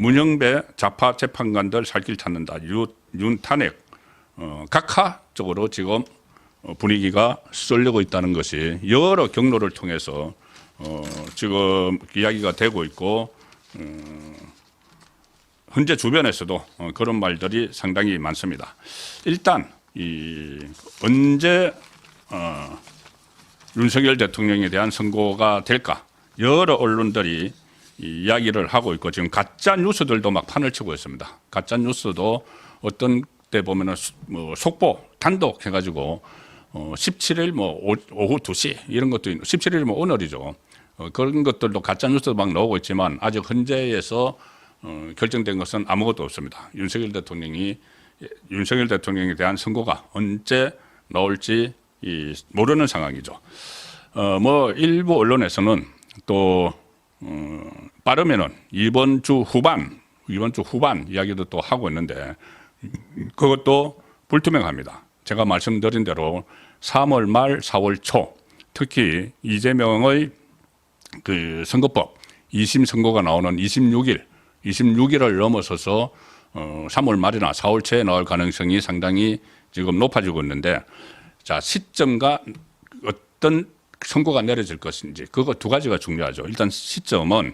문영배 좌파 재판관들 살 길 찾는다. 윤탄핵 각하적으로 지금 분위기가 쏠리고 있다는 것이 여러 경로를 통해서 지금 이야기가 되고 있고 현재 주변에서도 그런 말들이 상당히 많습니다. 일단 언제 윤석열 대통령에 대한 선고가 될까 여러 언론들이 이야기를 하고 있고 지금 가짜 뉴스들도 막 판을 치고 있습니다. 가짜 뉴스도 어떤 때 보면은 속보 단독 해가지고 17일 오후 2시 이런 것도 17일 오늘이죠. 그런 것들도 가짜 뉴스도 막 나오고 있지만 아직 현재에서 결정된 것은 아무것도 없습니다. 윤석열 대통령에 대한 선고가 언제 나올지 모르는 상황이죠. 일부 언론에서는 또 빠르면은 이번 주 후반 이야기도 또 하고 있는데 그것도 불투명합니다. 제가 말씀드린 대로 3월 말 4월 초 특히 이재명의 그 선거법 2심 선고가 나오는 26일을 넘어서서 3월 말이나 4월 초에 나올 가능성이 상당히 지금 높아지고 있는데 자, 시점과 어떤 선고가 내려질 것인지 그거 두 가지가 중요하죠. 일단 시점은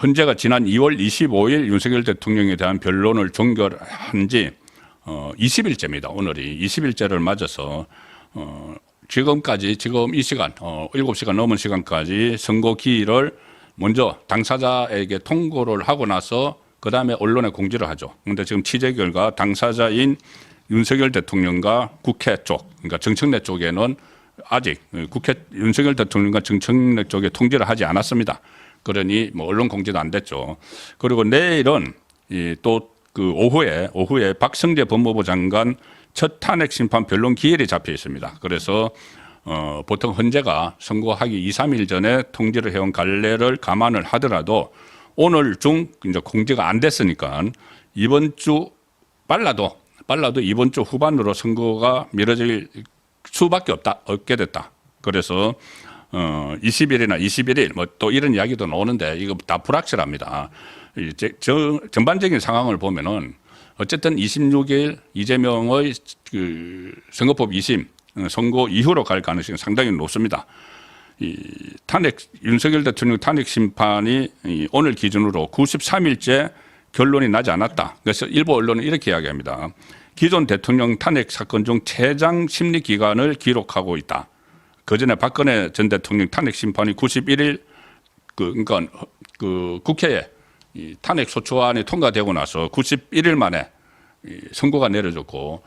헌재가 지난 2월 25일 윤석열 대통령에 대한 변론을 종결한 지 20일째입니다. 오늘이 20일째를 맞아서 지금까지 지금 이 시간 7시간 넘은 시간까지 선고 기일을 먼저 당사자에게 통고를 하고 나서 그다음에 언론에 공지를 하죠. 그런데 지금 취재 결과 당사자인 윤석열 대통령과 국회 쪽, 그러니까 정청래 쪽에는 아직 윤석열 대통령과 정청래 쪽에 통지를 하지 않았습니다. 그러니 언론 공지도 안 됐죠. 그리고 내일은 또 그 오후에 박성재 법무부 장관 첫 탄핵 심판 변론 기일이 잡혀 있습니다. 그래서 보통 헌재가 선고하기 2, 3일 전에 통지를 해온 관례를 감안을 하더라도 오늘 중 이제 공지가 안 됐으니까 이번 주 빨라도 이번 주 후반으로 선고가 미뤄질 수밖에 없게 됐다. 그래서 20일이나 21일 또 이런 이야기도 나오는데 이거 다 불확실합니다. 전반적인 상황을 보면은 어쨌든 26일 이재명의 그 선거법 2심 선고 이후로 갈 가능성이 상당히 높습니다. 윤석열 대통령 탄핵 심판이 오늘 기준으로 93일째 결론이 나지 않았다. 그래서 일부 언론은 이렇게 이야기합니다. 기존 대통령 탄핵 사건 중 최장 심리 기간을 기록하고 있다. 그전에 박근혜 전 대통령 탄핵 심판이 91일 그러니까 그 국회에 이 탄핵 소추안이 통과되고 나서 91일 만에 선고가 내려졌고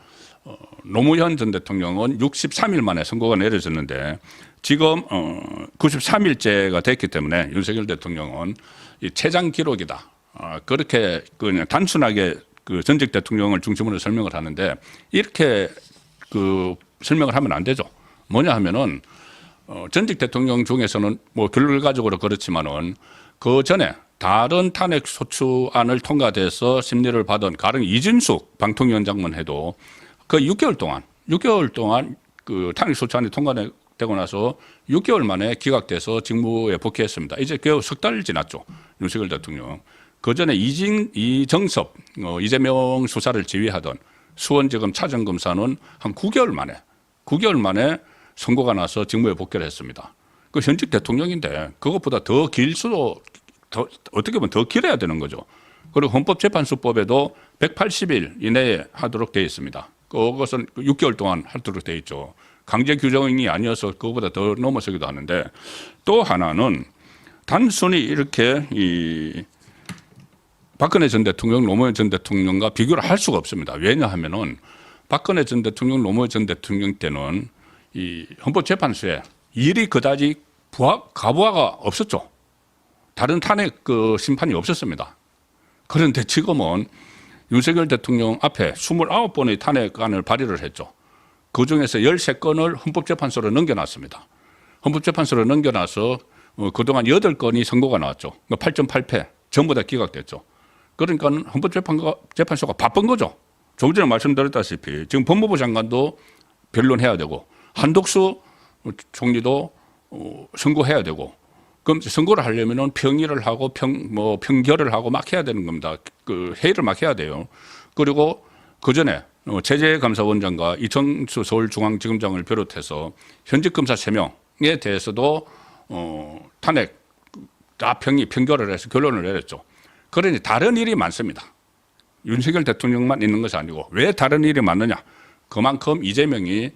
노무현 전 대통령은 63일 만에 선고가 내려졌는데 지금 93일째가 됐기 때문에 윤석열 대통령은 이 최장 기록이다. 그렇게 그냥 단순하게 그 전직 대통령을 중심으로 설명을 하는데 이렇게 그 설명을 하면 안 되죠. 뭐냐 하면은 전직 대통령 중에서는 결과적으로 그렇지만은 그 전에 다른 탄핵 소추안을 통과돼서 심리를 받은 가령 이진숙 방통위원장만 해도 그 6개월 동안 그 탄핵 소추안이 통과되고 나서 6개월 만에 기각돼서 직무에 복귀했습니다. 이제 겨우 석 달 지났죠. 윤석열 대통령. 그 전에 이정섭 이재명 수사를 지휘하던 수원지검 차장검사는 한 9개월 만에 선고가 나서 직무에 복귀를 했습니다. 그 현직 대통령인데 그것보다 더 길 수도 어떻게 보면 더 길어야 되는 거죠. 그리고 헌법재판소법에도 180일 이내에 하도록 되어 있습니다. 그것은 6개월 동안 하도록 되어 있죠. 강제 규정이 아니어서 그것보다 더 넘어서기도 하는데 또 하나는 단순히 이렇게 박근혜 전 대통령, 노무현 전 대통령과 비교를 할 수가 없습니다. 왜냐하면은 박근혜 전 대통령, 노무현 전 대통령 때는 이 헌법재판소에 일이 그다지 가부화가 없었죠. 다른 탄핵 그 심판이 없었습니다. 그런데 지금은 윤석열 대통령 앞에 29번의 탄핵안을 발의를 했죠. 그중에서 13건을 헌법재판소로 넘겨놨습니다. 헌법재판소로 넘겨놔서 그동안 8건이 선고가 나왔죠. 8.8패 전부 다 기각됐죠. 그러니까 헌법재판소가 바쁜 거죠. 조금 전에 말씀드렸다시피 지금 법무부 장관도 변론해야 되고 한덕수 총리도 선고해야 되고 그럼 선거를 하려면은 평의를 하고 평결을 하고 막 해야 되는 겁니다. 그 회의를 막 해야 돼요. 그리고 그 전에 최재감사원장과 이청수 서울중앙지검장을 비롯해서 현직 검사 3명에 대해서도 탄핵 다 평결을 해서 결론을 내렸죠. 그러니 다른 일이 많습니다. 윤석열 대통령만 있는 것이 아니고 왜 다른 일이 많느냐? 그만큼 이재명이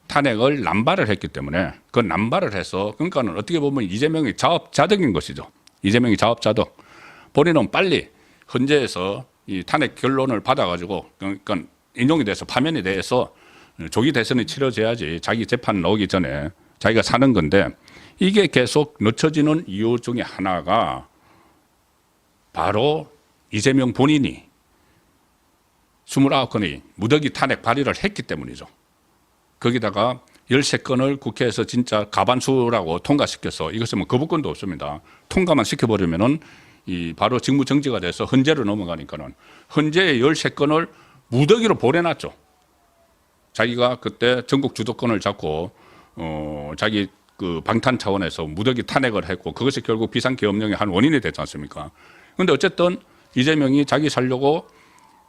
탄핵을 남발을 했기 때문에 그 남발을 해서 그러니까는 어떻게 보면 이재명이 자업자득인 것이죠. 이재명이 자업자득. 본인은 빨리 헌재에서 이 탄핵 결론을 받아가지고 그러니까 인용이 돼서 파면이 돼서 조기 대선이 치러져야지 자기 재판 나오기 전에 자기가 사는 건데 이게 계속 늦춰지는 이유 중에 하나가 바로 이재명 본인이 29건의 무더기 탄핵 발의를 했기 때문이죠. 거기다가 13건을 국회에서 진짜 가반수라고 통과시켜서 이것은 뭐 거부권도 없습니다. 통과만 시켜버리면은 바로 직무정지가 돼서 헌재로 넘어가니까는 헌재에 13건을 무더기로 보내놨죠. 자기가 그때 전국 주도권을 잡고 자기 그 방탄 차원에서 무더기 탄핵을 했고 그것이 결국 비상계엄령의 한 원인이 됐지 않습니까? 그런데 어쨌든 이재명이 자기 살려고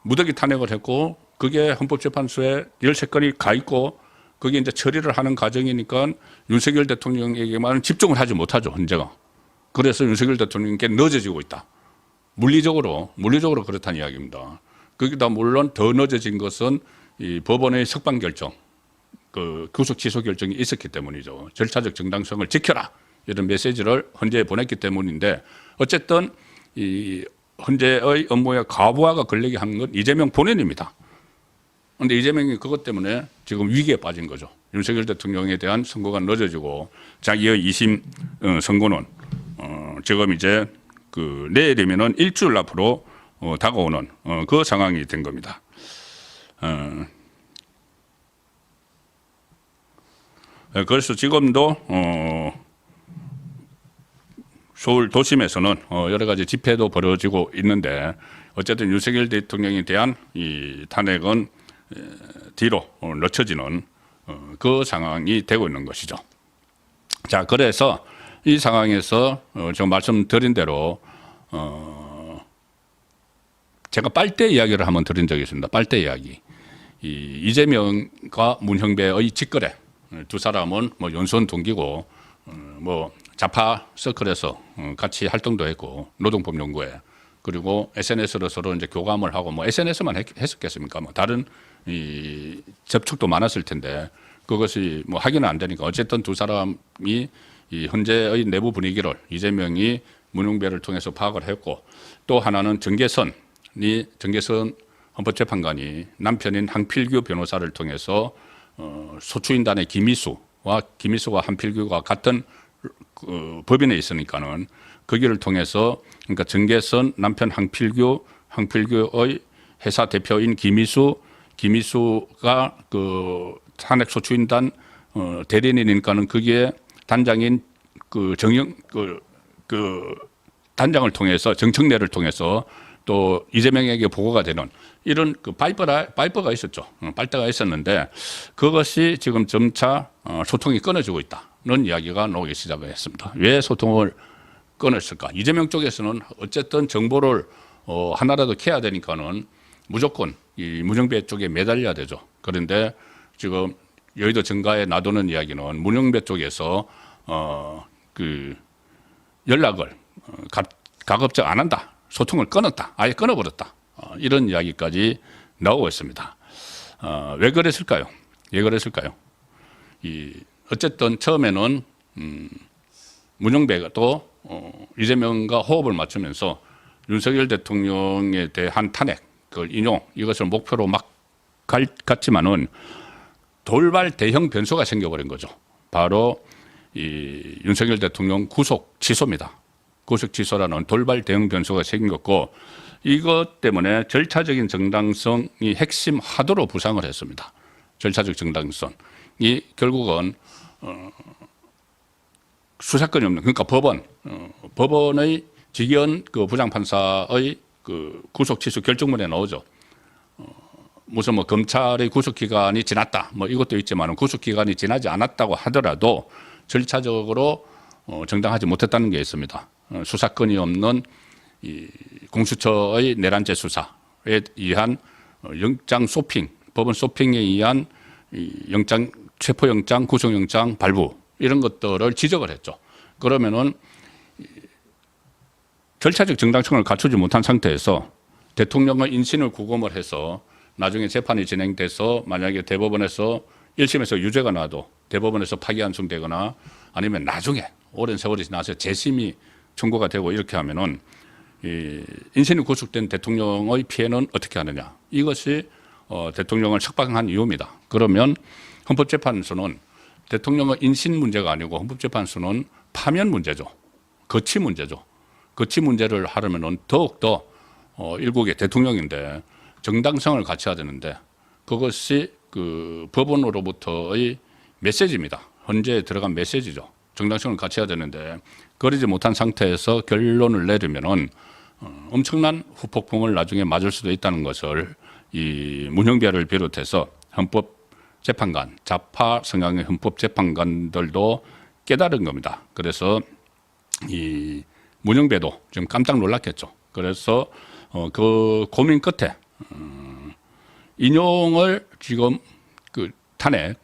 무더기 탄핵을 했고 그게 헌법재판소에 13건이 가 있고 그게 이제 처리를 하는 과정이니까 윤석열 대통령에게만 집중을 하지 못하죠, 헌재가. 그래서 윤석열 대통령께 늦어지고 있다. 물리적으로 그렇다는 이야기입니다. 거기다 물론 더 늦어진 것은 이 법원의 석방 결정, 그 구속 취소 결정이 있었기 때문이죠. 절차적 정당성을 지켜라 이런 메시지를 헌재에 보냈기 때문인데 어쨌든 이 헌재의 업무에 과부하가 걸리게 한 건 이재명 본인입니다. 그런데 이재명이 그것 때문에 지금 위기에 빠진 거죠. 윤석열 대통령에 대한 선고가 늦어지고 자기의 2심 선고는 지금 이제 그 내일이면은 일주일 앞으로 다가오는 그 상황이 된 겁니다. 그래서 지금도 서울 도심에서는 여러 가지 집회도 벌어지고 있는데 어쨌든 윤석열 대통령에 대한 이 탄핵은 뒤로 늦춰지는 그 상황이 되고 있는 것이죠. 자, 그래서 이 상황에서 제가 말씀드린 대로 제가 빨대 이야기를 한번 드린 적이 있습니다. 빨대 이야기. 이재명과 문형배의 직거래. 두 사람은 뭐 연수원 동기고 뭐 좌파 서클에서 같이 활동도 했고 노동법연구회 그리고 SNS로 서로 이제 교감을 하고 뭐 SNS만 했었겠습니까? 뭐 다른 이 접촉도 많았을 텐데 그것이 뭐 확인은 안 되니까 어쨌든 두 사람이 이 헌재의 내부 분위기를 이재명이 문용배를 통해서 파악을 했고 또 하나는 정계선 헌법재판관이 남편인 한필규 변호사를 통해서 소추인단의 김희수가 한필규가 같은 그 법인에 있으니까는 거기를 통해서 그러니까 정계선 남편 한필규의 회사 대표인 김희수가 그 탄핵 소추인단 대리인이니까는 거기에 단장인 그 단장을 통해서 정청래를 통해서 또 이재명에게 보고가 되는 이런 그 파이퍼가 있었죠. 빨대가 있었는데 그것이 지금 점차 소통이 끊어지고 있다는 이야기가 나오기 시작했습니다. 왜 소통을 끊었을까? 이재명 쪽에서는 어쨌든 정보를 하나라도 캐야 되니까는 무조건 이 문영배 쪽에 매달려야 되죠. 그런데 지금 여의도 정가에 놔두는 이야기는 문영배 쪽에서 그 연락을 가급적 안 한다. 소통을 끊었다. 아예 끊어버렸다. 이런 이야기까지 나오고 있습니다. 왜 그랬을까요? 어쨌든 처음에는 문영배가 또 이재명과 호흡을 맞추면서 윤석열 대통령에 대한 탄핵, 그 인용 이것을 목표로 막 갔지만은 돌발 대형 변수가 생겨버린 거죠. 바로 이 윤석열 대통령 구속 취소입니다. 구속 취소라는 돌발 대응 변수가 생겼고 이것 때문에 절차적인 정당성이 핵심 하도로 부상을 했습니다. 절차적 정당성이 결국은 수사권이 없는 그러니까 법원의 직위원 그 부장판사의 그 구속 취소 결정문에 나오죠. 무슨 뭐 검찰의 구속 기간이 지났다 뭐 이것도 있지만 구속 기간이 지나지 않았다고 하더라도 절차적으로 정당하지 못했다는 게 있습니다. 수사권이 없는 이 공수처의 내란죄 수사에 의한 영장 쇼핑, 법원 쇼핑에 의한 영장, 체포영장, 구속영장 발부 이런 것들을 지적을 했죠. 그러면은 절차적 정당성을 갖추지 못한 상태에서 대통령의 인신을 구금을 해서 나중에 재판이 진행돼서 만약에 대법원에서 1심에서 유죄가 나도 대법원에서 파기환송되거나 아니면 나중에 오랜 세월이 지나서 재심이 청구가 되고 이렇게 하면은 이 인신이 구속된 대통령의 피해는 어떻게 하느냐. 이것이 대통령을 석방한 이유입니다. 그러면 헌법재판소는 대통령의 인신 문제가 아니고 헌법재판소는 파면 문제죠. 거치 문제죠. 거치 문제를 하려면은 더욱더 일국의 대통령인데 정당성을 갖춰야 되는데 그것이 그 법원으로부터의 메시지입니다. 헌재에 들어간 메시지죠. 정당성을 갖춰야 되는데 그러지 못한 상태에서 결론을 내리면은 엄청난 후폭풍을 나중에 맞을 수도 있다는 것을 이 문형배를 비롯해서 헌법재판관, 좌파 성향의 헌법재판관들도 깨달은 겁니다. 그래서 이 문형배도 지금 깜짝 놀랐겠죠. 그래서 그 고민 끝에 인용을 지금 그 탄핵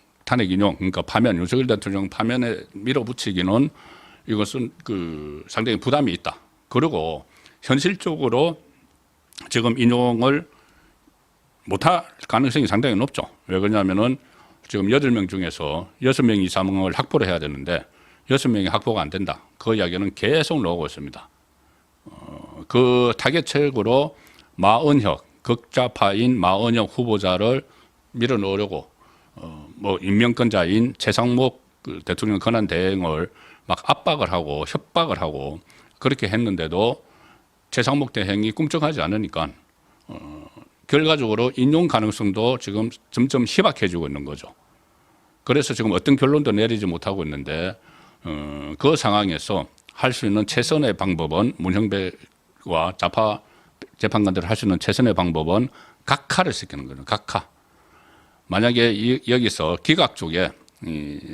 인용, 그러니까 파면, 윤석열 대통령 파면에 밀어붙이기는 이것은 그 상당히 부담이 있다. 그리고 현실적으로 지금 인용을 못할 가능성이 상당히 높죠. 왜 그러냐면은 지금 8명 중에서 6명 이상을 확보를 해야 되는데 6명이 확보가 안 된다. 그 이야기는 계속 나오고 있습니다. 그 타겟책으로 마은혁, 극좌파인 마은혁 후보자를 밀어넣으려고 뭐 임명권자인 최상목 그 대통령 권한 대행을 막 압박을 하고 협박을 하고 그렇게 했는데도 최상목 대행이 꿈쩍하지 않으니까 결과적으로 인용 가능성도 지금 점점 희박해지고 있는 거죠. 그래서 지금 어떤 결론도 내리지 못하고 있는데 그 상황에서 할 수 있는 최선의 방법은 문형배와 좌파 재판관들을 할 수 있는 최선의 방법은 각하를 시키는 거죠. 각하. 만약에 여기서 기각 쪽에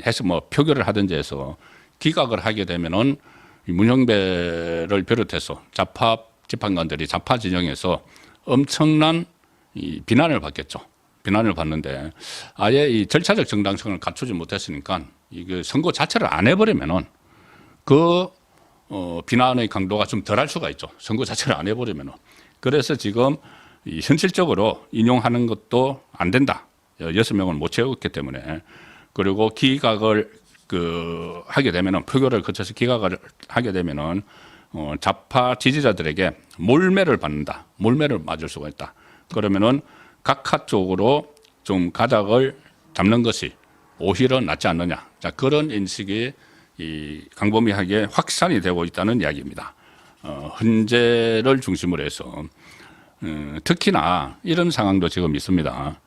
해서 뭐 표결을 하든지 해서 기각을 하게 되면은 문형배를 비롯해서 좌파 재판관들이 좌파 진영에서 엄청난 이 비난을 받겠죠. 비난을 받는데 아예 이 절차적 정당성을 갖추지 못했으니까 이게 선거 자체를 안 해버리면은 그 비난의 강도가 좀 덜할 수가 있죠. 선거 자체를 안 해버리면은. 그래서 지금 이 현실적으로 인용하는 것도 안 된다. 6명을 못 채웠기 때문에. 그리고 기각을 하게 되면은 표결을 거쳐서 기각을 하게 되면은 좌파 지지자들에게 몰매를 받는다. 몰매를 맞을 수가 있다. 그러면은 각하 쪽으로 좀 가닥을 잡는 것이 오히려 낫지 않느냐. 자, 그런 인식이 이 광범위하게 확산이 되고 있다는 이야기입니다. 헌재를 중심으로 해서 특히나 이런 상황도 지금 있습니다.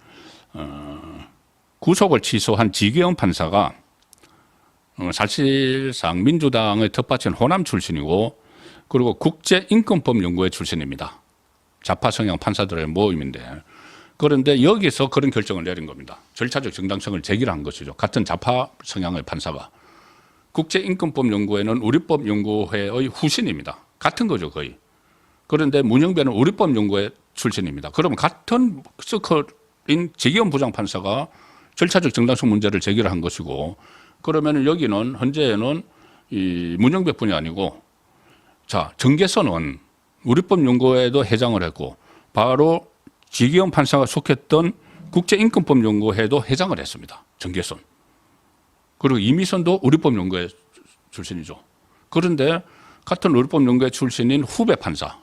구속을 취소한 지기현 판사가 사실상 민주당의 텃밭인 호남 출신이고 그리고 국제인권법연구회 출신입니다. 좌파 성향 판사들의 모임인데 그런데 여기서 그런 결정을 내린 겁니다. 절차적 정당성을 제기를 한 것이죠. 같은 좌파 성향의 판사가. 국제인권법연구회는 우리법연구회의 후신입니다. 같은 거죠 거의. 그런데 문형배는 우리법연구회 출신입니다. 그러면 같은 서클인 지기현 부장판사가 절차적 정당성 문제를 제기를 한 것이고 그러면 여기는 헌재에는 이 문형배뿐이 아니고 자 정계선은 우리법연구회도 회장을 했고 바로 지기현 판사가 속했던 국제인권법연구회도 회장을 했습니다. 정계선. 그리고 이미선도 우리법연구회 출신이죠. 그런데 같은 우리법연구회 출신인 후배 판사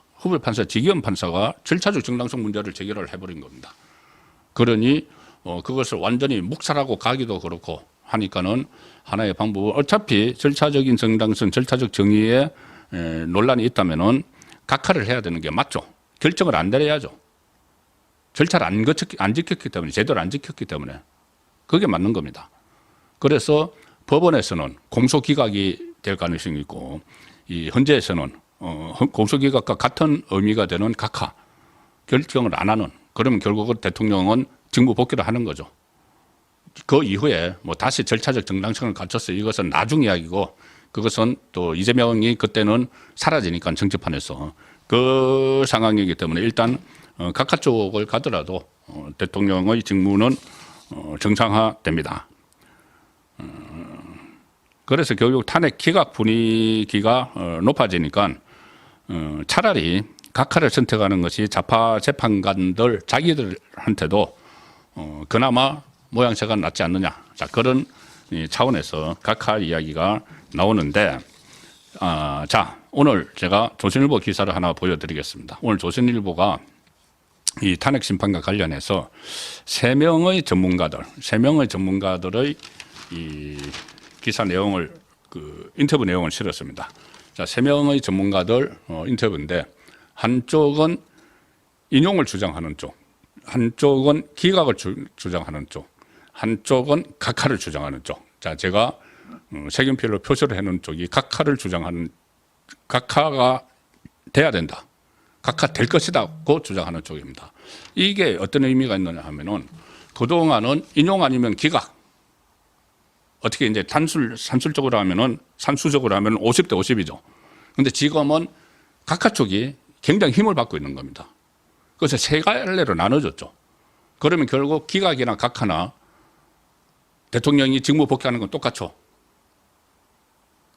지기현 판사가 절차적 정당성 문제를 제기를 해버린 겁니다. 그러니 그것을 완전히 묵살하고 가기도 그렇고 하니까는 하나의 방법은 어차피 절차적인 정당성, 절차적 정의에 논란이 있다면은 각하를 해야 되는 게 맞죠. 결정을 안 내려야죠. 절차를 안 지켰기 때문에 제대로 안 지켰기 때문에 그게 맞는 겁니다. 그래서 법원에서는 공소기각이 될 가능성이 있고 이 헌재에서는 공소기각과 같은 의미가 되는 각하 결정을 안 하는 그러면 결국은 대통령은 직무 복귀를 하는 거죠. 그 이후에 뭐 다시 절차적 정당성을 갖춰서 이것은 나중 이야기고 그것은 또 이재명이 그때는 사라지니까 정치판에서 그 상황이기 때문에 일단 각하 쪽을 가더라도 대통령의 직무는 정상화됩니다. 그래서 결국 탄핵 기각 분위기가 높아지니까 차라리 각하를 선택하는 것이 좌파 재판관들 자기들한테도 그나마 모양새가 낫지 않느냐. 자, 그런 차원에서 각하 이야기가 나오는데, 자, 오늘 제가 조선일보 기사를 하나 보여드리겠습니다. 오늘 조선일보가 이 탄핵 심판과 관련해서 3명의 전문가들의 이 기사 내용을 인터뷰 내용을 실었습니다. 자, 3명의 전문가들 인터뷰인데 한쪽은 인용을 주장하는 쪽, 한쪽은 기각을 주장하는 쪽, 한쪽은 각하를 주장하는 쪽. 자, 제가 색연필로 표시를 해놓은 쪽이 각하를 주장하는, 각하가 돼야 된다, 각하 될 것이다고 주장하는 쪽입니다. 이게 어떤 의미가 있느냐 하면은 그동안은 인용 아니면 기각, 어떻게 이제 산술적으로 하면은 50대 50이죠. 근데 지금은 각하 쪽이 굉장히 힘을 받고 있는 겁니다. 그래서 3갈래로 나눠졌죠. 그러면 결국 기각이나 각하나 대통령이 직무 복귀하는 건 똑같죠.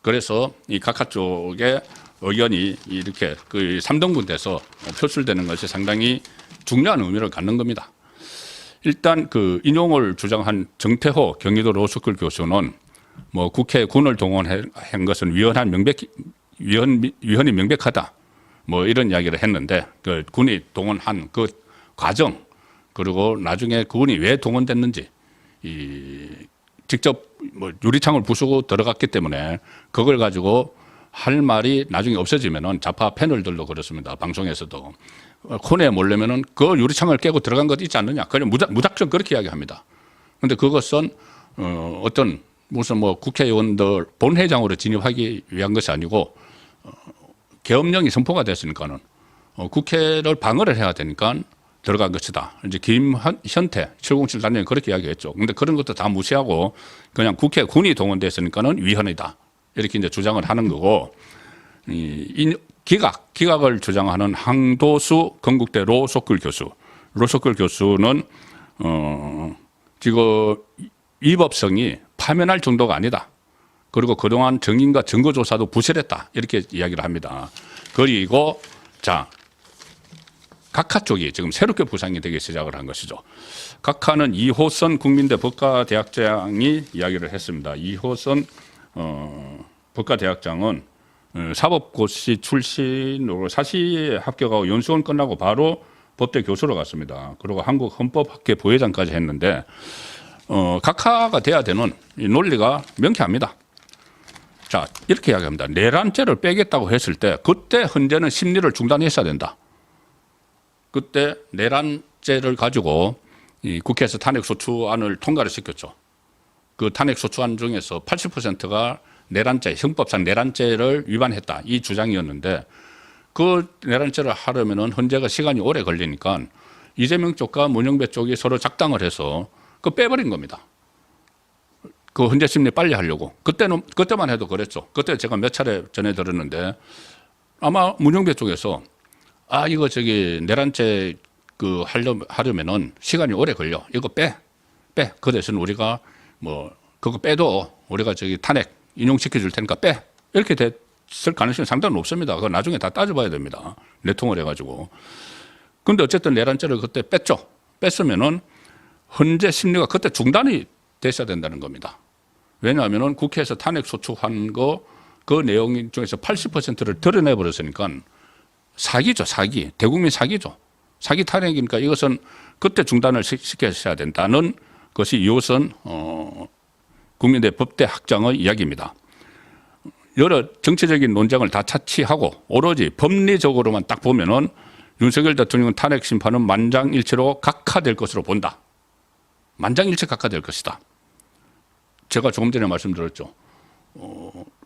그래서 이 각하 쪽의 의견이 이렇게 그 3등분 돼서 표출되는 것이 상당히 중요한 의미를 갖는 겁니다. 일단 그 인용을 주장한 정태호 경기도 로스쿨 교수는 뭐 국회 군을 동원한 것은 위헌이 명백하다, 뭐 이런 이야기를 했는데 그 군이 동원한 그 과정, 그리고 나중에 군이 왜 동원됐는지, 직접 뭐 유리창을 부수고 들어갔기 때문에 그걸 가지고 할 말이 나중에 없어지면은 좌파 패널들도 그렇습니다. 방송에서도 코너에 몰려면은 그 유리창을 깨고 들어간 것 있지 않느냐. 그냥 무작정 그렇게 이야기합니다. 그런데 그것은 어떤 무슨 뭐 국회의원들 본회장으로 진입하기 위한 것이 아니고 계엄령이 선포가 됐으니까는 국회를 방어를 해야 되니까 들어간 것이다. 이제 김현태 707 단장이 그렇게 이야기했죠. 그런데 그런 것도 다 무시하고 그냥 국회 군이 동원됐으니까는 위헌이다, 이렇게 이제 주장을 하는 거고, 기각을 주장하는 항도수 건국대 로스쿨 교수는 지금 위법성이 파면할 정도가 아니다. 그리고 그동안 증인과 증거조사도 부실했다, 이렇게 이야기를 합니다. 그리고 자, 각하 쪽이 지금 새롭게 부상이 되기 시작을 한 것이죠. 각하는 이호선 국민대 법과대학장이 이야기를 했습니다. 이호선 법과대학장은 사법고시 출신으로 사시에 합격하고 연수원 끝나고 바로 법대 교수로 갔습니다. 그리고 한국헌법학회 부회장까지 했는데 각하가 돼야 되는 이 논리가 명쾌합니다. 자, 이렇게 이야기합니다. 내란죄를 빼겠다고 했을 때 그때 헌재는 심리를 중단했어야 된다. 그때 내란죄를 가지고 이 국회에서 탄핵소추안을 통과를 시켰죠. 그 탄핵소추안 중에서 80%가 내란죄, 형법상 내란죄를 위반했다, 이 주장이었는데 그 내란죄를 하려면은 헌재가 시간이 오래 걸리니까 이재명 쪽과 문영배 쪽이 서로 작당을 해서 그 빼버린 겁니다. 그 헌재 심리 빨리 하려고. 그때만 해도 그랬죠. 그때 제가 몇 차례 전해 들었는데 아마 문영배 쪽에서 이거 내란죄 하려면은 시간이 오래 걸려. 이거 빼. 그 대신 우리가 뭐 그거 빼도 우리가 탄핵 인용시켜 줄 테니까 빼. 이렇게 됐을 가능성이 상당히 높습니다. 그거 나중에 다 따져봐야 됩니다. 내통을 해가지고. 근데 어쨌든 내란죄를 그때 뺐죠. 뺐으면은 헌재 심리가 그때 중단이 됐어야 된다는 겁니다. 왜냐하면은 국회에서 탄핵 소추한 그 내용 중에서 80%를 드러내버렸으니까 사기죠, 사기. 대국민 사기죠. 사기 탄핵이니까 이것은 그때 중단을 시켜야 된다는 것이 이호선 국민대 법대 학장의 이야기입니다. 여러 정치적인 논쟁을 다 차치하고 오로지 법리적으로만 딱 보면은 윤석열 대통령은 탄핵 심판은 만장일치로 각하될 것으로 본다. 만장일치 각하될 것이다. 제가 조금 전에 말씀드렸죠.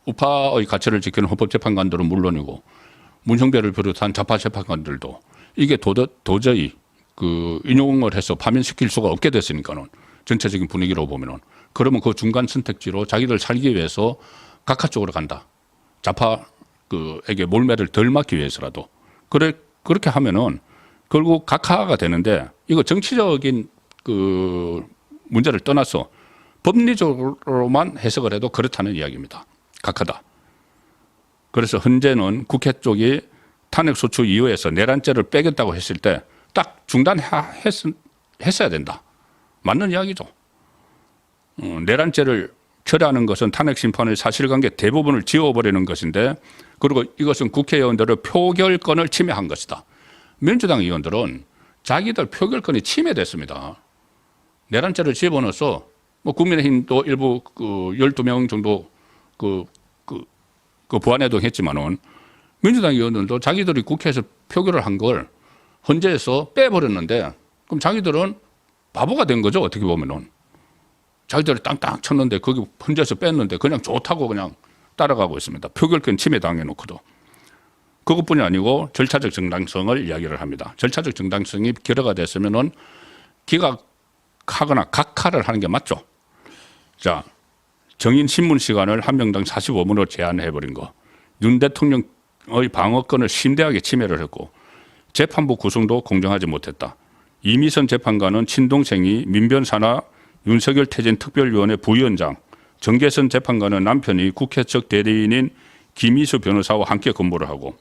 우파의 가치를 지키는 헌법재판관들은 물론이고 문형배를 비롯한 좌파 재판관들도 이게 도저히 그 인용을 해서 파면시킬 수가 없게 됐으니까는 전체적인 분위기로 보면은 그러면 그 중간 선택지로 자기들 살기 위해서 각하 쪽으로 간다. 좌파 그에게 몰매를 덜 맞기 위해서라도 그렇게 하면은 결국 각하가 되는데 이거 정치적인 그 문제를 떠나서 법리적으로만 해석을 해도 그렇다는 이야기입니다. 각하다. 그래서 현재는 국회 쪽이 탄핵소추 이후에서 내란죄를 빼겠다고 했을 때 딱 중단했어야 된다. 맞는 이야기죠. 내란죄를 처리하는 것은 탄핵심판의 사실관계 대부분을 지워버리는 것인데 그리고 이것은 국회의원들의 표결권을 침해한 것이다. 민주당 의원들은 자기들 표결권이 침해됐습니다. 내란죄를 집어넣어서 뭐 국민의힘도 일부 12명 정도 부안해도 했지만은 민주당 의원들도 자기들이 국회에서 표결을 한 걸 헌재에서 빼버렸는데 그럼 자기들은 바보가 된 거죠. 어떻게 보면은. 자기들이 땅땅 쳤는데 거기 헌재에서 뺐는데 그냥 좋다고 그냥 따라가고 있습니다. 표결권 침해 당해놓고도. 그것뿐이 아니고 절차적 정당성을 이야기를 합니다. 절차적 정당성이 결여가 됐으면은 기각하거나 각하를 하는 게 맞죠. 자, 정인 신문 시간을 한 명당 45분으로 제한해버린 거. 윤 대통령의 방어권을 심대하게 침해를 했고 재판부 구성도 공정하지 못했다. 이미선 재판관은 친동생이 민변사나 윤석열 퇴진 특별위원회 부위원장, 정계선 재판관은 남편이 국회 측 대리인인 김희수 변호사와 함께 근무를 하고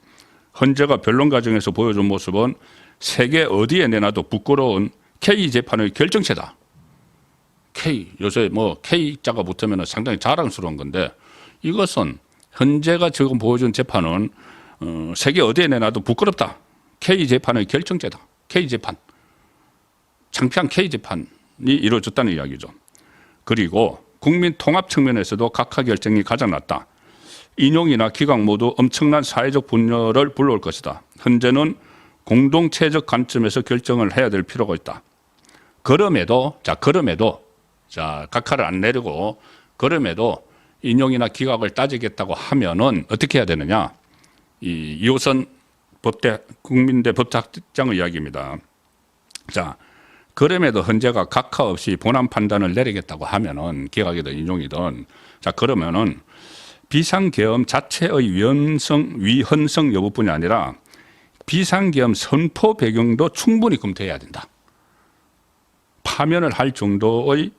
헌재가 변론 과정에서 보여준 모습은 세계 어디에 내놔도 부끄러운 K 재판의 결정체다. K, 요새 뭐 K자가 붙으면 상당히 자랑스러운 건데 이것은 헌재가 지금 보여준 재판은 세계 어디에 내놔도 부끄럽다. K 재판의 결정체다. K 재판. 창피한 K 재판이 이루어졌다는 이야기죠. 그리고 국민 통합 측면에서도 각하 결정이 가장 낫다. 인용이나 기각 모두 엄청난 사회적 분열을 불러올 것이다. 현재는 공동체적 관점에서 결정을 해야 될 필요가 있다. 그럼에도 각하를 안 내리고 그럼에도 인용이나 기각을 따지겠다고 하면은 어떻게 해야 되느냐? 이호선 국민대 법학장의 이야기입니다. 자, 그럼에도 헌재가 각하 없이 본안 판단을 내리겠다고 하면은 기각이든 인용이든 자 그러면은 비상계엄 자체의 위헌성 여부뿐이 아니라 비상계엄 선포 배경도 충분히 검토해야 된다. 파면을 할 정도의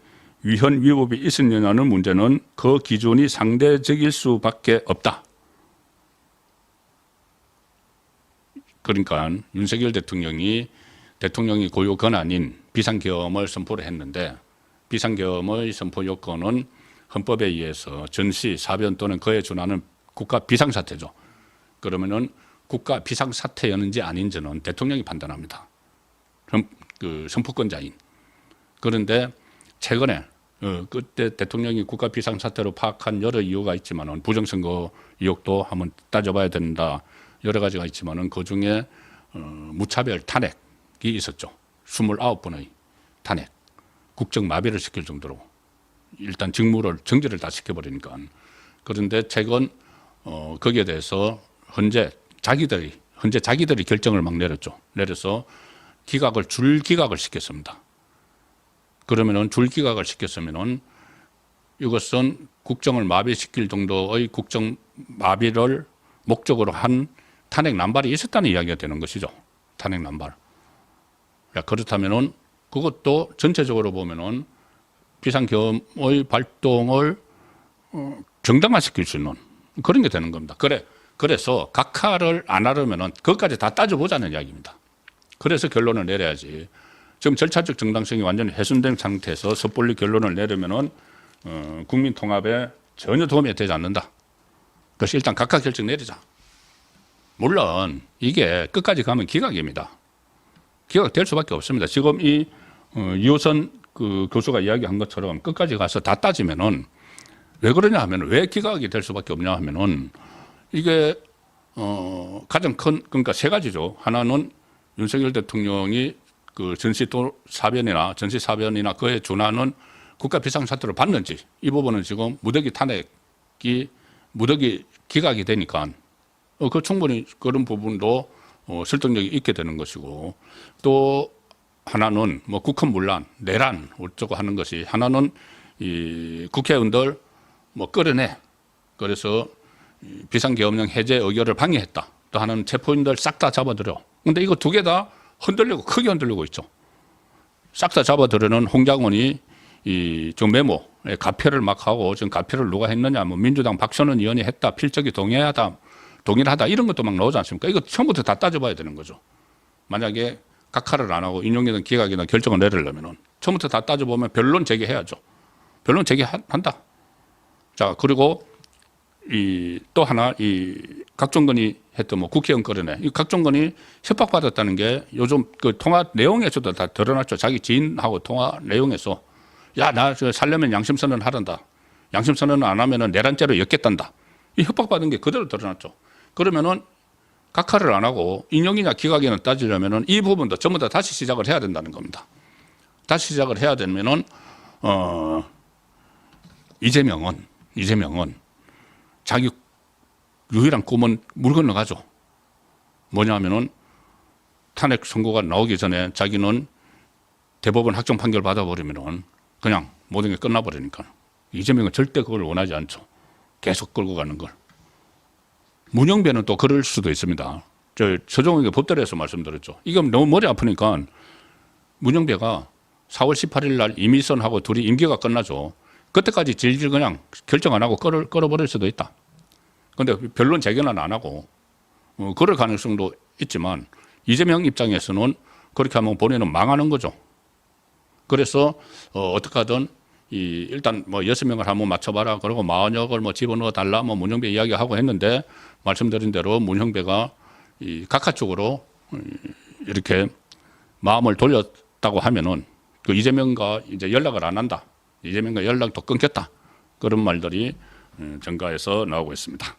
위헌 위법이 있었느냐는 문제는 그 기준이 상대적일 수밖에 없다. 그러니까 윤석열 대통령이 고유 권한인 비상계엄을 선포를 했는데 비상계엄의 선포 요건은 헌법에 의해서 전시, 사변 또는 그에 준하는 국가 비상사태죠. 그러면은 국가 비상사태였는지 아닌지는 대통령이 판단합니다. 선포권자인. 그런데 최근에 그때 대통령이 국가 비상사태로 파악한 여러 이유가 있지만은 부정선거 의혹도 한번 따져봐야 된다. 여러 가지가 있지만은 그 중에 무차별 탄핵이 있었죠. 29번의 탄핵. 국정 마비를 시킬 정도로 일단 직무를 정지를 다 시켜버리니까. 그런데 최근 거기에 대해서 헌재 자기들이 결정을 막 내려서 기각을 시켰습니다. 그러면은 기각을 시켰으면은 이것은 국정을 마비시킬 정도의 국정 마비를 목적으로 한 탄핵 남발이 있었다는 이야기가 되는 것이죠. 탄핵 남발. 그렇다면은 그것도 전체적으로 보면은 비상계엄의 발동을 정당화시킬 수 있는 그런 게 되는 겁니다. 그래서 각하를 안 하려면은 그것까지 다 따져보자는 이야기입니다. 그래서 결론을 내려야지. 지금 절차적 정당성이 완전히 훼손된 상태에서 섣불리 결론을 내려면은 국민 통합에 전혀 도움이 되지 않는다. 그래서 일단 각하 결정 내리자. 물론 이게 끝까지 가면 기각입니다. 기각될 수밖에 없습니다. 지금 이호선 교수가 이야기한 것처럼 끝까지 가서 다 따지면은 왜 그러냐 하면 왜 기각이 될 수밖에 없냐 하면은 이게 가장 큰 그러니까 세 가지죠. 하나는 윤석열 대통령이 전시 사변이나 그에 준하는 국가 비상사태를 받는지 이 부분은 지금 무더기 기각이 되니까 그 충분히 그런 부분도 설득력이 있게 되는 것이고 또 하나는 뭐 국헌문란, 내란 어쩌고 하는 것이 하나는 이 국회의원들 뭐 끌어내 그래서 비상계엄령 해제 의결을 방해했다. 또 하는 체포인들 싹 다 잡아들여. 근데 이거 두 개 다 흔들리고 크게 흔들리고 있죠. 싹 다 잡아들여는 홍장원이 좀 메모에 가표를 막 하고 지금 가표를 누가 했느냐, 뭐 민주당 박선원 의원이 했다, 필적이 동일하다 이런 것도 막 나오지 않습니까? 이거 처음부터 다 따져봐야 되는 거죠. 만약에 각하를 안 하고 인용이든 기각이든 결정을 내리려면은 처음부터 다 따져보면 변론 제기해야죠. 변론 제기한다. 자, 그리고 또 하나 각종건이 했던 뭐 국회의원 거래네. 이 각종건이 협박받았다는 게 요즘 그 통화 내용에서도 다 드러났죠. 자기 지인하고 통화 내용에서 야, 나 살려면 양심선언 하란다. 양심선언 안 하면은 내란죄로 엮겠단다. 이 협박받은 게 그대로 드러났죠. 그러면은 각하를 안 하고 인용이냐 기각이냐 따지려면은 이 부분도 전부 다 다시 시작을 해야 된다는 겁니다. 다시 시작을 해야 되면은 이재명은 자기 유일한 꿈은 물 건너가죠. 뭐냐면은 탄핵 선고가 나오기 전에 자기는 대법원 확정 판결 받아버리면은 그냥 모든 게 끝나버리니까. 이재명은 절대 그걸 원하지 않죠. 계속 끌고 가는 걸. 문영배는 또 그럴 수도 있습니다. 서정훈이 법대로에서 말씀드렸죠. 이건 너무 머리 아프니까 문영배가 4월 18일 날 이미선하고 둘이 임기가 끝나죠. 그때까지 질질 그냥 결정 안 하고 끌어버릴 수도 있다. 그런데 변론 재견은 안 하고 그럴 가능성도 있지만 이재명 입장에서는 그렇게 하면 본인은 망하는 거죠. 그래서 어떻게 하든 일단 뭐 6명을 한번 맞춰봐라. 그리고 마흔역을 뭐 집어넣어 달라. 뭐 문영배 이야기하고 했는데 말씀드린 대로 문영배가 각하 쪽으로 이렇게 마음을 돌렸다고 하면은 그 이재명과 이제 연락을 안 한다. 이재명과 연락도 끊겼다. 그런 말들이 정가에서 나오고 있습니다.